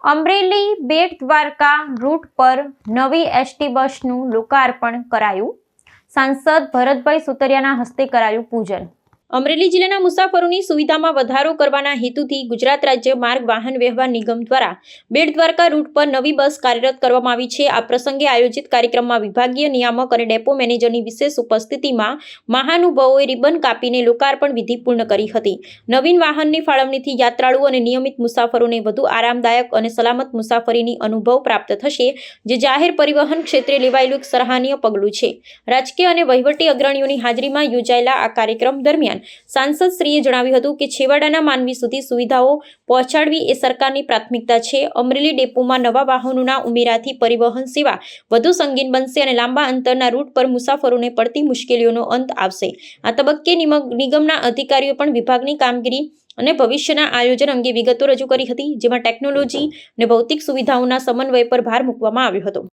Amreli Bet Dwarka route પર નવી ST બસનું લોકાર્પણ કરાયું. સાંસદ ભરતભાઈ સુતરિયાના હસ્તે કરાયું પૂજન. અમરેલી જિલ્લાના મુસાફરોની સુવિધામાં વધારો કરવાના હેતુથી ગુજરાત રાજ્ય માર્ગ વાહન વ્યવહાર નિગમ દ્વારા બેટ દ્વારકા રૂટ પર નવી બસ કાર્યરત કરવામાં આવી છે. આ પ્રસંગે આયોજિત કાર્યક્રમમાં વિભાગીય નિયામક અને ડેપો મેનેજરની વિશેષ ઉપસ્થિતિમાં મહાનુભાવોએ રિબન કાપીને લોકાર્પણ વિધિ પૂર્ણ કરી હતી. નવીન વાહનની ફાળવણીથી યાત્રાળુઓ અને નિયમિત મુસાફરોને વધુ આરામદાયક અને સલામત મુસાફરીની અનુભવ પ્રાપ્ત થશે, જે જાહેર પરિવહન ક્ષેત્રે લેવાયેલું એક સરાહનીય પગલું છે. રાજકીય અને વહીવટી અગ્રણીઓની હાજરીમાં યોજાયેલા આ કાર્યક્રમ દરમિયાન સાંસદ શ્રીએ જણાવ્યું હતું કે છેવાડાના માનવી સુધી સુવિધાઓ પહોંચાડવી એ સરકારની પ્રાથમિકતા છે. અમરેલી ડેપોમાં નવા વાહનોના ઉમેરાથી પરિવહન સેવા વધુ સંગીન બનશે અને લાંબા અંતરના રૂટ પર મુસાફરોને પડતી મુશ્કેલીઓનો અંત આવશે. આ તબક્કે નિગમના અધિકારીઓ પણ વિભાગની કામગીરી અને ભવિષ્યના આયોજન અંગે વિગતો રજૂ કરી હતી, જેમાં ટેકનોલોજી અને ભૌતિક સુવિધાઓના સમન્વય પર ભાર મૂકવામાં આવ્યો હતો.